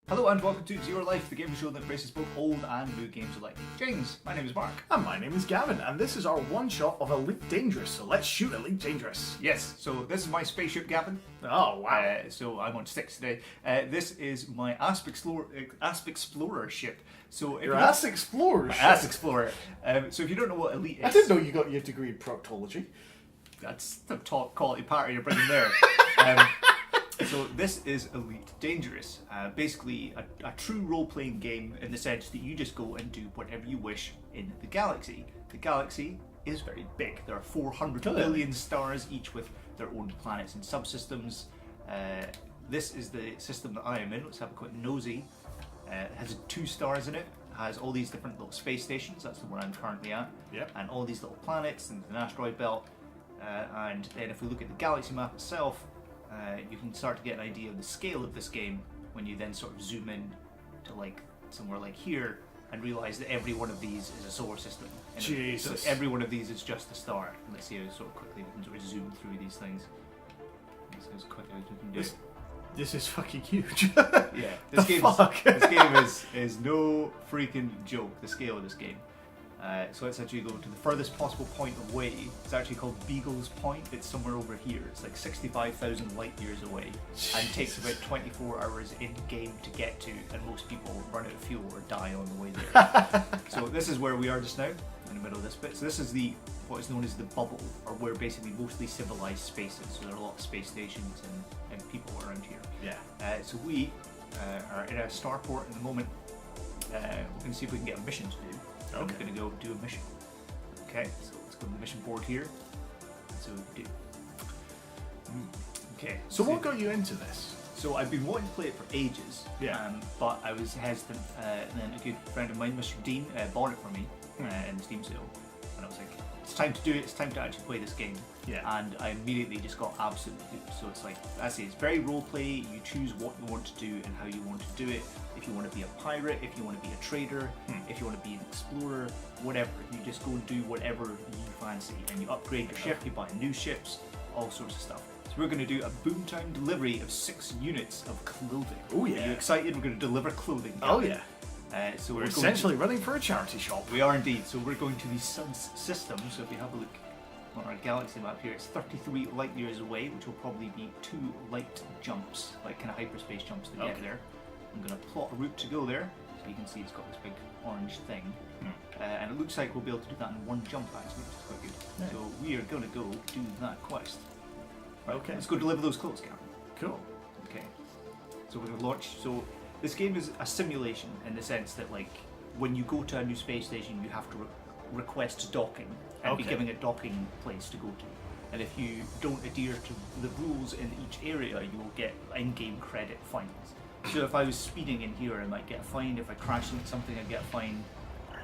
Hello and welcome to Zero Life, the game show that embraces both old and new games alike. James, my name is Mark. And my name is Gavin, and this is our one-shot of Elite Dangerous, so let's shoot Elite Dangerous. Yes, so this is my spaceship, Gavin. Oh, wow. So I'm on sticks today. This is my Asp Explorer ship. So Your Ass Explorer ship? Ass Explorer. So if you don't know what Elite is... I didn't know you got your degree in proctology. That's the top quality party you're bringing there. So this is Elite Dangerous, basically a true role-playing game in the sense that you just go and do whatever you wish in the galaxy. The galaxy is very big. There are 400 billion stars, each with their own planets and subsystems. This is the system that I am in. Let's have a quick nosy. It has 2 stars in it. Has all these different little space stations. That's the one I'm currently at. Yep. And all these little planets and an asteroid belt. And then if we look at the galaxy map itself, you can start to get an idea of the scale of this game when you then sort of zoom in to like somewhere like here and realize that every one of these is a solar system. Jesus. So every one of these is just a star. And let's see how sort of quickly we can sort of zoom through these things. As quickly as we can do it. This is fucking huge. Yeah, this game is no freaking joke, the scale of this game. So let's actually go to the furthest possible point away. It's actually called Beagle's Point. It's somewhere over here. It's like 65,000 light years away and takes about 24 hours in game to get to, and most people run out of fuel or die on the way there. So this is where we are just now, in the middle of this bit. So this is what is known as the bubble, or where basically mostly civilized spaces. So there are a lot of space stations and people around here. Yeah. So we are in a starport at the moment. We're going to see if we can get a mission to do. Okay. I'm going to go do a mission. Okay, so let's go to the mission board here. That's what we do. Okay. So what got you into this? So I've been wanting to play it for ages. Yeah. But I was hesitant. And then a good friend of mine, Mr. Dean, bought it for me in the Steam sale. And I was like, it's time to do it. It's time to actually play this game. Yeah. And I immediately just got absolutely hooked. So it's like, I say, it's very role play. You choose what you want to do and how you want to do it. If you want to be a pirate, if you want to be a trader, if you want to be an explorer, whatever. You just go and do whatever you fancy. And you upgrade your ship, you buy new ships, all sorts of stuff. So we're going to do a boomtown delivery of 6 units of clothing. Oh yeah. Are you excited? We're going to deliver clothing. Oh yeah. So we're essentially running for a charity shop. We are indeed. So we're going to the sun system. So if you have a look on our galaxy map here, it's 33 light years away, which will probably be 2 light jumps, like kind of hyperspace jumps to get there. I'm going to plot a route to go there, so you can see it's got this big orange thing. And it looks like we'll be able to do that in one jump actually, which is quite good. Yeah. So we are going to go do that quest. Right, okay. Let's go deliver those clothes, Gavin. Cool. Okay. So we're going to launch. So this game is a simulation in the sense that, like, when you go to a new space station, you have to request docking and be given a docking place to go to. And if you don't adhere to the rules in each area, you will get in-game credit fines. So if I was speeding in here, I might get a fine. If I crash into something, I'd get a fine.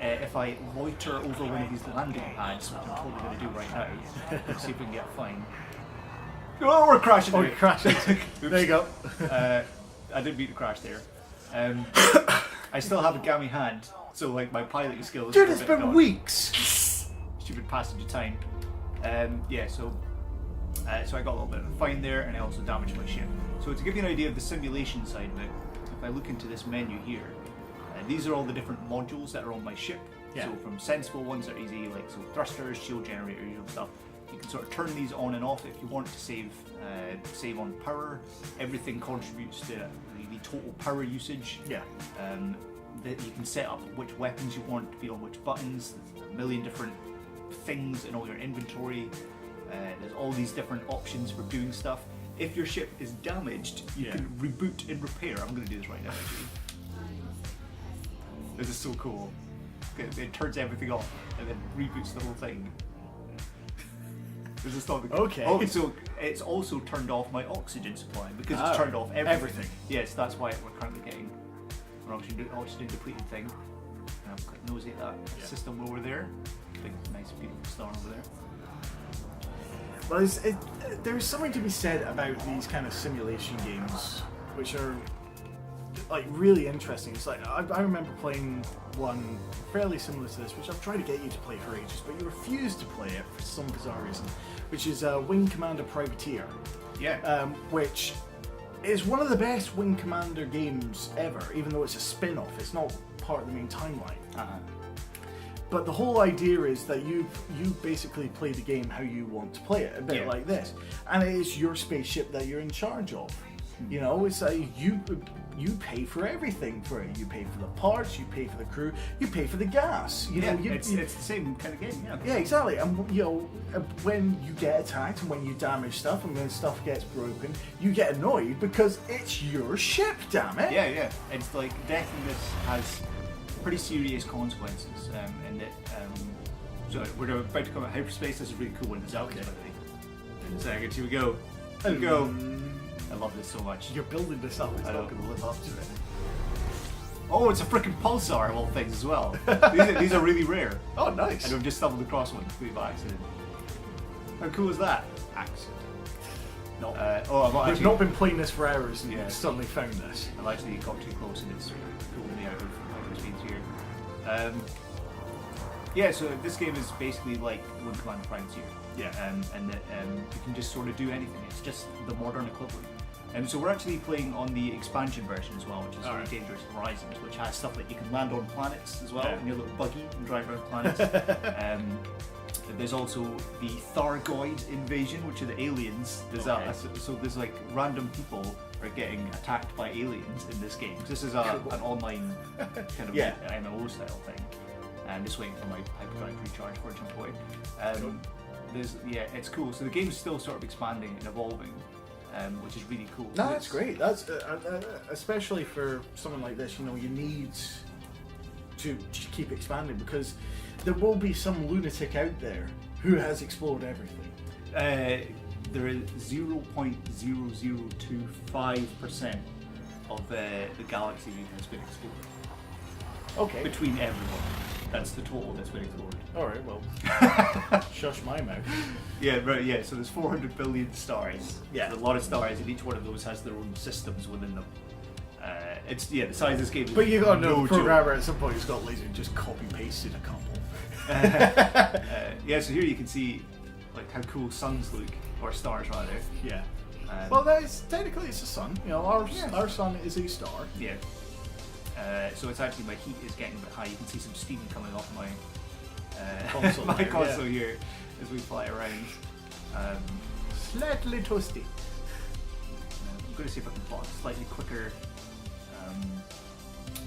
If I loiter over one of these landing pads, which I'm totally going to do right now, let's see if we can get a fine. Oh, we're crashing! Oh, you're crashing. There you go. I didn't mean to crash there. I still have a gammy hand, so like my piloting skills. Dude, it's been weeks. Stupid passenger time. Yeah, so I got a little bit of a fine there, and I also damaged my ship. So to give you an idea of the simulation side of it, if I look into this menu here, these are all the different modules that are on my ship. Yeah. So from sensible ones that are easy, like so thrusters, shield generator, usual stuff. You can sort of turn these on and off if you want to save on power. Everything contributes to the total power usage. Yeah. That you can set up which weapons you want to be on which buttons. There's a million different things in all your inventory. There's all these different options for doing stuff. If your ship is damaged, you can reboot and repair. I'm going to do this right now, actually. This is so cool. It turns everything off and then reboots the whole thing. This is not the okay. Oh, so it's also turned off my oxygen supply because it's turned off everything. Yes, that's why we're currently getting an oxygen depleted thing. And I'm quite nosy at that system over there. Big, nice, beautiful star over there. Well, there's something to be said about these kind of simulation games, which are like really interesting. It's like I remember playing one fairly similar to this, which I've tried to get you to play for ages, but you refuse to play it for some bizarre reason, which is Wing Commander Privateer. Yeah. Which It's one of the best Wing Commander games ever, even though it's a spin-off. It's not part of the main timeline. But the whole idea is that you basically play the game how you want to play it, a bit like this. And it is your spaceship that you're in charge of. You know, it's like you pay for everything for it. You pay for the parts, you pay for the crew, you pay for the gas. You know, it's the same kind of game, Yeah, exactly. And you know, when you get attacked and when you damage stuff and when stuff gets broken, you get annoyed because it's your ship, damn it. Yeah. It's like death in this has pretty serious consequences, and that. So we're about to come out hyperspace. This is a really cool one. It's out, by the way. In a second, here we go. Here we go. I love this so much. You're building this up, it's not going to live up to it. Oh, it's a freaking pulsar of all things as well. these are really rare. Oh, nice. And I've just stumbled across one completely by accident. How cool is that? Accident. No. I've not been playing this for hours and Yeah. suddenly found this. I've actually got too close and it's pulling me out of hyperspace here. So this game is basically like Wing Commander Frontier. And that you can just sort of do anything. It's just the modern equivalent. So we're actually playing on the expansion version as well, which is really Dangerous Horizons, which has stuff that you can land on planets as well, in your little buggy and drive around planets. There's also the Thargoid invasion, which are the aliens. There's so there's like random people are getting attacked by aliens in this game. This is an online kind of MMO style thing. I'm just waiting for my hyperdrive to recharge for it to point. It's cool. So the game's still sort of expanding and evolving. Which is really cool. No, that's great. That's especially for someone like this. You know, you need to just keep expanding because there will be some lunatic out there who has explored everything. There is 0.0025% of the galaxy has been explored. Okay. Between everyone. That's the total that's been explored. Alright, well. Shush my mouth. Yeah, so there's 400 billion stars. Yeah. There's a lot of stars, and each one of those has their own systems within them. It's the size of this game is But you got to know no the programmer at some point who's got laser and just copy pasted a couple. So here you can see like how cool suns look, or stars rather. Yeah. Well, technically it's a sun. You know, our sun is a star. Yeah. So it's actually, my heat is getting a bit high. You can see some steam coming off my console, console here as we fly around. Slightly toasty. I'm going to see if I can plot a slightly quicker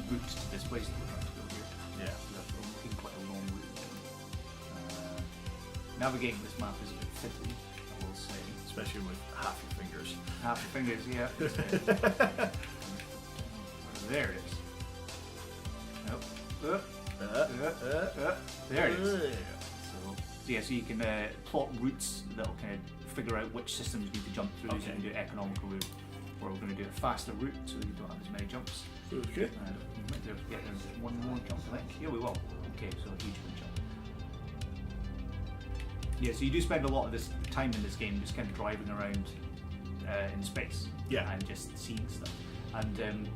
route to this place that we're trying to go here. Yeah. We're looking quite a long route. Navigating this map is a bit fiddly, I will say. Especially with half your fingers. Half your fingers, yeah. There it is. Nope. There it is. So you can plot routes that'll kind of figure out which systems you need to jump through. So you can do an economical route, or we're going to do a faster route so you don't have as many jumps. Okay. We might be able to get one more jump, I think. Yeah, we will. Okay, so a huge jump. Yeah, so you do spend a lot of this time in this game just kind of driving around in space. Yeah. And just seeing stuff. And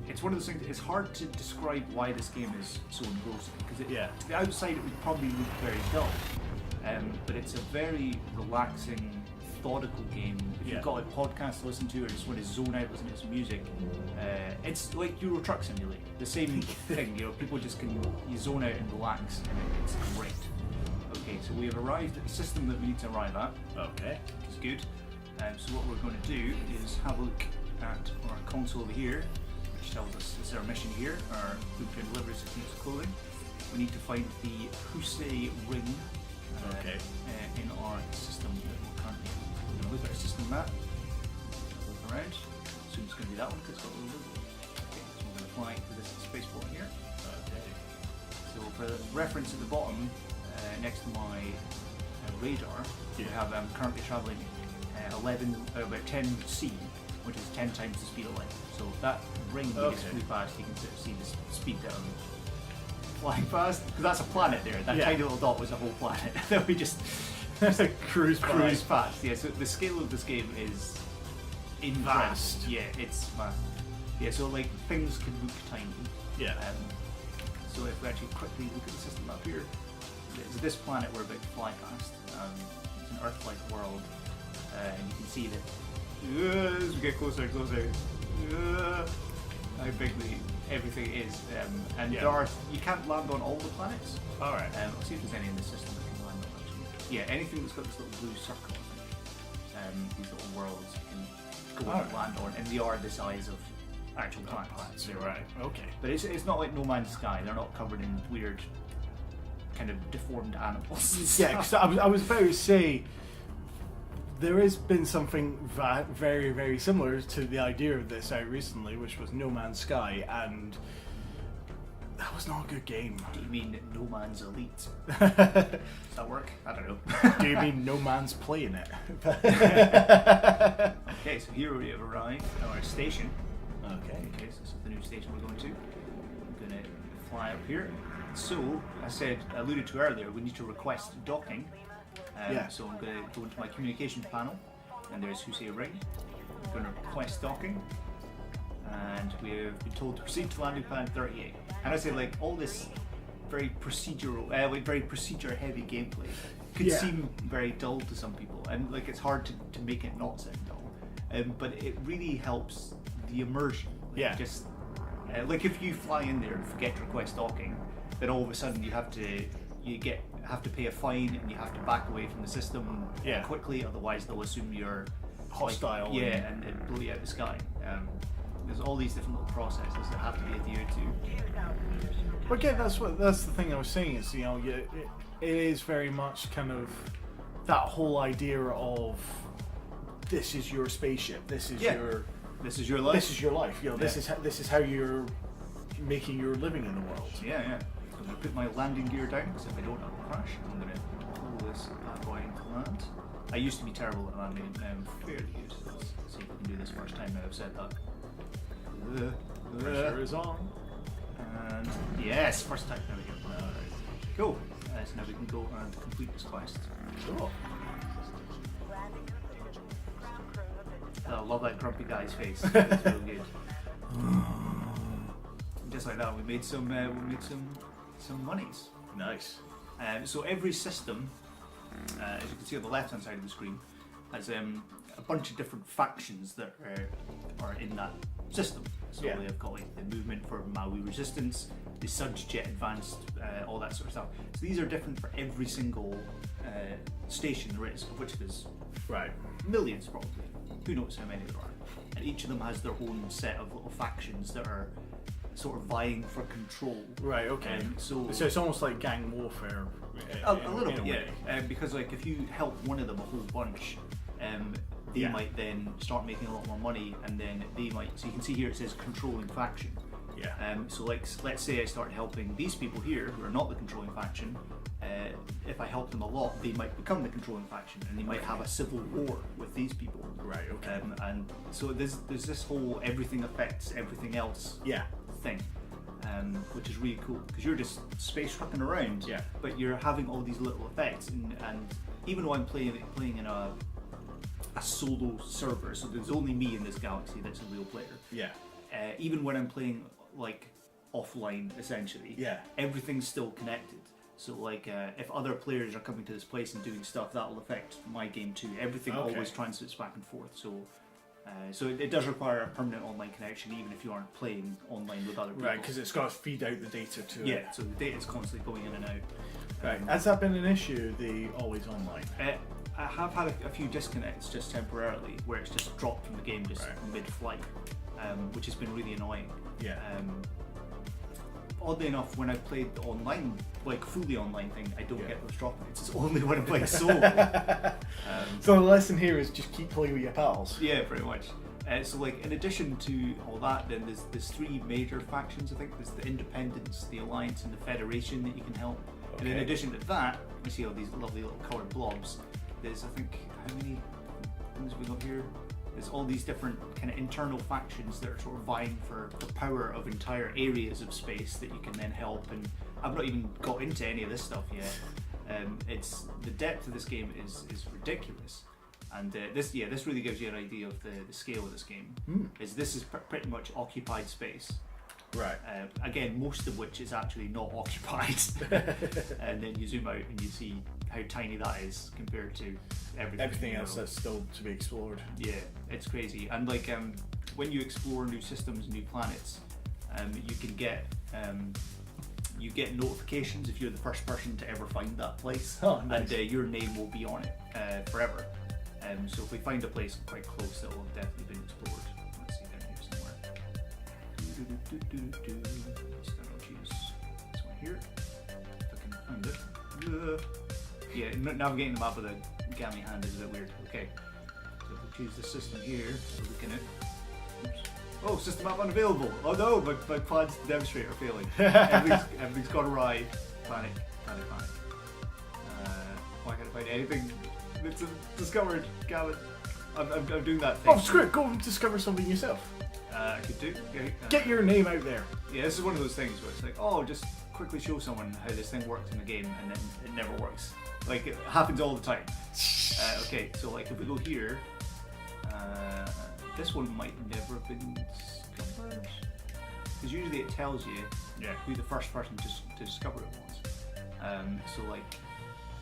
it's one of those things. It's hard to describe why this game is so engrossing because to the outside it would probably look very dull, but it's a very relaxing, methodical game. If you've got a podcast to listen to or just want to zone out listening to some music, it's like Euro Truck Simulator. The same thing. You know, people just you zone out and relax, and it's great. Okay, so we have arrived at the system that we need to arrive at. Okay, which is good. So what we're going to do is have a look at our console over here, which tells us this is our mission here, our blueprint delivery systems of clothing. We need to find the Husay ring in our system that we're currently in. We're going to look at our system map, look around, assume it's going to be that one because it's got a little logo. Okay, so we're going to fly to this spaceport here. Okay. So for reference at the bottom, next to my radar, we have currently travelling about 10C, which is 10 times the speed of light. So that ring is really fast. You can sort of see the speed that I'm flying past. Because that's a planet there. That tiny little dot was a whole planet that we just cruise past. Yeah. So the scale of this game is vast. Yeah, it's vast. Yeah. So like things can look tiny. Yeah. So if we actually quickly look at the system up here, this planet we're about to fly past. It's an Earth-like world. And you can see that as we get closer and closer, how big everything is. And you can't land on all the planets. Alright. I'll see if there's any in the system that can land on actually. Yeah, anything that's got this little blue circle, I think. These little worlds you can go and land on, and they are the size of actual planets. You're right. Okay. But it's not like No Man's Sky. They're not covered in weird, kind of deformed animals. Yeah, because I was about to say, there has been something very, very similar to the idea of this out recently, which was No Man's Sky, and that was not a good game. Do you mean No Man's Elite? Does that work? I don't know. Do you mean No Man's playing it? Okay, so here we have arrived at our station. Okay, so this is the new station we're going to. I'm going to fly up here. So, as I alluded to earlier, we need to request docking. So I'm going to go into my communications panel, and there's Hussein Ring. I'm going to request docking, and we've been told to proceed to landing pad 38. And I say, like, all this very procedural, very procedure-heavy gameplay could seem very dull to some people, and like it's hard to make it not sound dull. But it really helps the immersion. Like, just like if you fly in there and forget to request docking, then all of a sudden you have to pay a fine and you have to back away from the system quickly, otherwise they'll assume you're hostile. And blow you out of the sky. There's all these different little processes that have to be adhered to. But again, that's the thing I was saying is, you know, it is very much kind of that whole idea of this is your spaceship, this is your life. This is your life. You know, this is how you're making your living in the world. Yeah. So I'm going to put my landing gear down because if I don't, I'll crash. I'm going to pull this bad boy into land. I used to be terrible at landing, now I'm fairly good. Let's see if we can do this first time now I've said that. Pressure is on. And yes, first time. There we go. Alright. Cool. So now we can go and complete this quest. Cool. I love that grumpy guy's face. It's real good. Just like that, we made some monies. Nice. So every system, as you can see on the left-hand side of the screen, has a bunch of different factions that are in that system. So they've got like the movement for Maui Resistance, the Sudge Jet Advanced, all that sort of stuff. So these are different for every single station there is, of which there's millions probably. Who knows how many there are. And each of them has their own set of little factions that are sort of vying for control. Right, okay. So it's almost like gang warfare. A little bit, because like if you help one of them a whole bunch, they might then start making a lot more money, and then they might. So you can see here it says controlling faction. So like, let's say I start helping these people here who are not the controlling faction. If I help them a lot, they might become the controlling faction, and they might have a civil war with these people. Right. Okay. And so there's this whole everything affects everything else thing, which is really cool because you're just space trucking around. But you're having all these little effects, and even though I'm playing in a solo server, so there's only me in this galaxy that's a real player. Even when I'm playing like offline, essentially, everything's still connected. So like if other players are coming to this place and doing stuff, that will affect my game too. Everything always transits back and forth. So it does require a permanent online connection, even if you aren't playing online with other people. Right, because it's got to feed out the data to it. So the data's constantly going in and out. Right. Has that been an issue, the always online? I have had a few disconnects just temporarily, where it's just dropped from the game just mid-flight, which has been really annoying. Oddly enough, when I played the online, like fully online thing, I don't get those dropping. It's only when I play solo. So the lesson here is just keep playing with your pals. Yeah, pretty much. So like, in addition to all that, then there's three major factions. I think there's the Independence, the Alliance, and the Federation that you can help. And in addition to that, we see all these lovely little coloured blobs. There's, I think, how many things we got here? There's all these different kind of internal factions that are sort of vying for the power of entire areas of space that you can then help. And I've not even got into any of this stuff yet. It's the depth of this game is ridiculous, and this really gives you an idea of the scale of this game. This is pretty much occupied space, Right. Again, most of which is actually not occupied. And then you zoom out and you see how tiny that is compared to everything else that's still to be explored. Yeah, it's crazy. And like when you explore new systems, new planets, you can get notifications if you're the first person to ever find that place. Oh, nice. And your name will be on it forever. So if we find a place quite close that will have definitely been explored. Let's see, down here somewhere. Still don't choose this one here. If I can find it. Yeah, navigating the map with a gammy hand is a bit weird. Okay, so if we choose the system here, we're looking at. Oops. Oh, system map unavailable. Oh no, my plans to demonstrate are failing. Everything's gone awry. Panic. Why can't I find anything that's discovered, Gavin? I'm doing that thing. Oh, screw it, go and discover something yourself. I could do. Okay. Get your name out there. Yeah, this is one of those things where it's like, oh, just quickly show someone how this thing works in the game, and then it never works. Like, it happens all the time. Okay, so like if we go here, this one might never have been discovered. Because usually it tells you who the first person to discover it was. So like,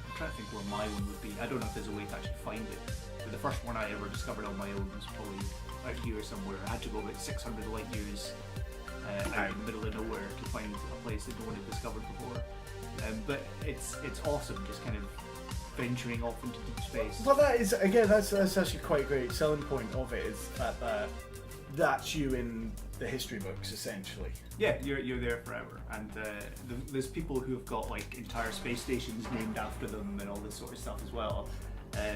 I'm trying to think where my one would be. I don't know if there's a way to actually find it. But the first one I ever discovered on my own was probably out here somewhere. I had to go about 600 light years out in the middle of nowhere to find a place that no one had discovered before. But it's awesome, just kind of venturing off into deep space. Well, that is, again, that's actually quite a great selling point of it, is that that's you in the history books, essentially. Yeah, you're there forever, and there's people who have got like entire space stations named after them and all this sort of stuff as well,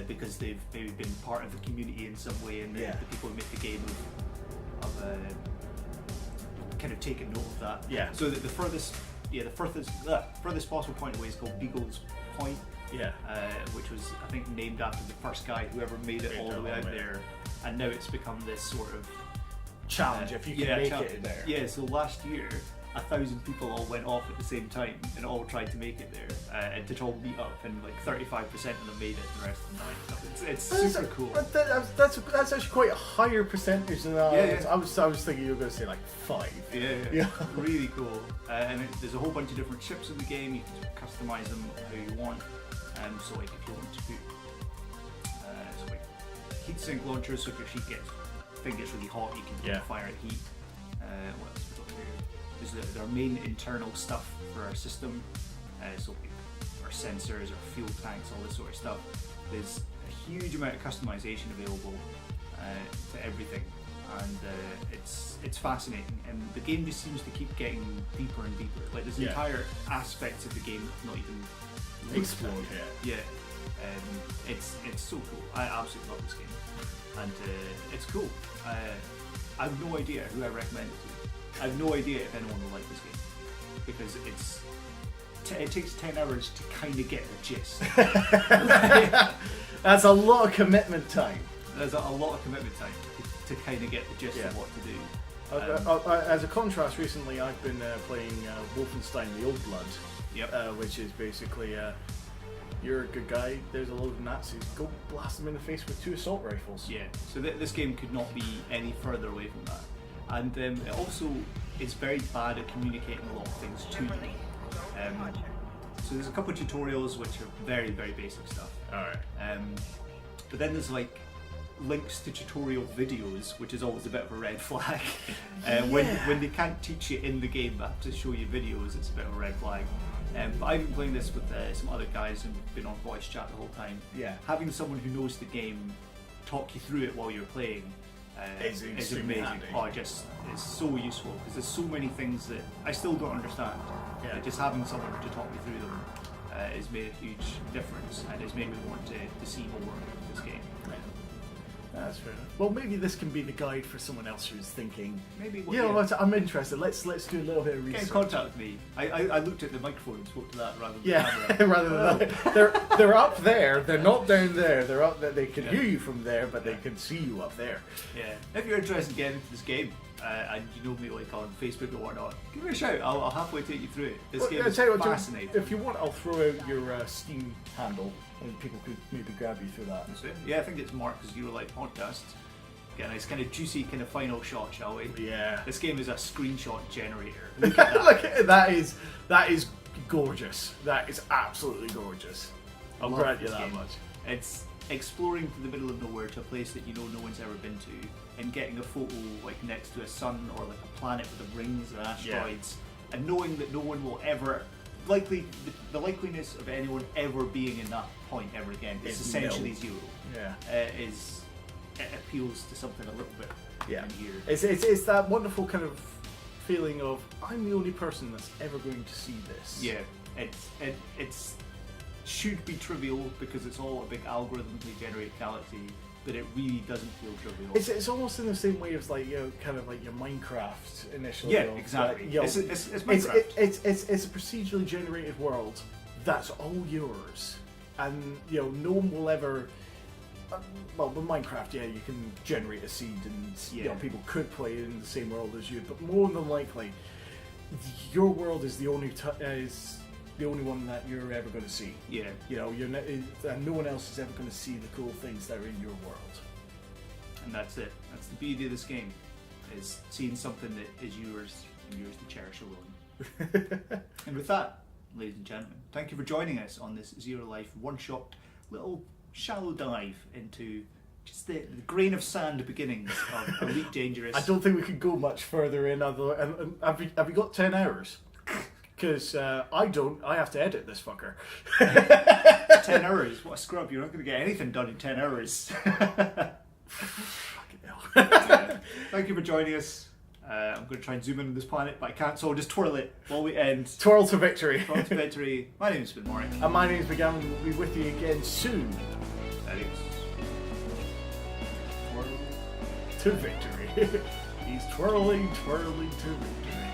because they've maybe been part of the community in some way, and the people who make the game have kind of taken note of that. Yeah. So that the furthest possible point away is called Beagle's Point. Yeah. Which was, I think, named after the first guy who ever made it all the way out there, and now it's become this sort of challenge if you can make it there. Yeah, so last year 1,000 people all went off at the same time and all tried to make it there, and to all meet up, and like 35% of them made it and the rest of them died. It's super cool. That's actually quite a higher percentage than Yeah. I was thinking you were going to say like 5. Yeah. Really cool. And there's a whole bunch of different ships in the game. You can customize them how you want. So like if you want to put heatsink launchers, so if your thing gets really hot, you can fire at heat. What else we got here? There's our main internal stuff for our system, so like our sensors, our fuel tanks, all this sort of stuff. There's a huge amount of customization available to everything, and it's fascinating. And the game just seems to keep getting deeper and deeper. Like there's entire aspects of the game that's not even explored yet. Yeah, it's so cool. I absolutely love this game, and it's cool. I have no idea who I recommend it to. I have no idea if anyone will like this game, because it takes 10 hours to kind of get the gist. That's a lot of commitment time. There's a lot of commitment time to kind of get the gist of what to do. As a contrast, recently I've been playing Wolfenstein: The Old Blood. Yep. Which is basically you're a good guy, there's a load of Nazis, go blast them in the face with 2 assault rifles. Yeah, so this game could not be any further away from that. And it also is very bad at communicating a lot of things to you. So there's a couple of tutorials which are very, very basic stuff. Alright. But then there's like links to tutorial videos, which is always a bit of a red flag. When they can't teach you in the game but have to show you videos, it's a bit of a red flag. But I've been playing this with some other guys who've been on voice chat the whole time. Yeah. Having someone who knows the game talk you through it while you're playing is amazing. Handy. It's so useful, because there's so many things that I still don't understand. Yeah. Just having someone to talk me through them has made a huge difference, and has made me want to see more of this game. That's fair enough. Well, maybe this can be the guide for someone else who's thinking, maybe. I'm interested. Let's do a little bit of research. Get in contact with me. I looked at the microphone and spoke to that rather than the camera. rather than that. They're up there. They're not down there. They're up there. They can hear you from there, but they can see you up there. Yeah. If you're interested in getting into this game, and you know me like on Facebook or whatnot, give me a shout. I'll halfway take you through it. This game is fascinating. If you want, I'll throw out your Steam handle, and people could maybe grab you through that. That's it. Yeah, I think it's MarkZerolifePodcast. get a nice kind of juicy kind of final shot, shall we? Yeah. This game is a screenshot generator. Look at that. Look at that is gorgeous. That is absolutely gorgeous. I'll love grant you this that game. much. It's exploring to the middle of nowhere to a place that you know no one's ever been to, and getting a photo like next to a sun or like a planet with the rings and asteroids, and knowing that no one will ever the likeliness of anyone ever being in that point ever again is essentially zero. Yeah. It appeals to something a little bit in here. It's that wonderful kind of feeling of I'm the only person that's ever going to see this. Yeah, it's should be trivial because it's all a big algorithmically generated galaxy, but it really doesn't feel trivial. It's almost in the same way as like kind of like your Minecraft initially. Yeah, exactly. It's Minecraft. It's a procedurally generated world that's all yours, and no one will ever. Well, with Minecraft, you can generate a seed, and people could play in the same world as you. But more than likely, your world is the only one that you're ever going to see. Yeah. And no one else is ever going to see the cool things that are in your world. And that's it. That's the beauty of this game, is seeing something that is yours and yours to cherish alone. And with that, ladies and gentlemen, thank you for joining us on this Zero Life one-shot little shallow dive into just the grain of sand beginnings of Elite Dangerous. I don't think we could go much further in. And have we got 10 hours? Because I don't. I have to edit this fucker. 10 hours? What a scrub. You're not going to get anything done in 10 hours. Fucking hell. Thank you for joining us. I'm going to try and zoom in on this planet, but I can't, so I'll just twirl it while we end. Twirl to victory. Twirl to victory. My name is Morning. And my name is Gavin. We'll be with you again soon. Adios. Twirl to victory. He's twirling to victory.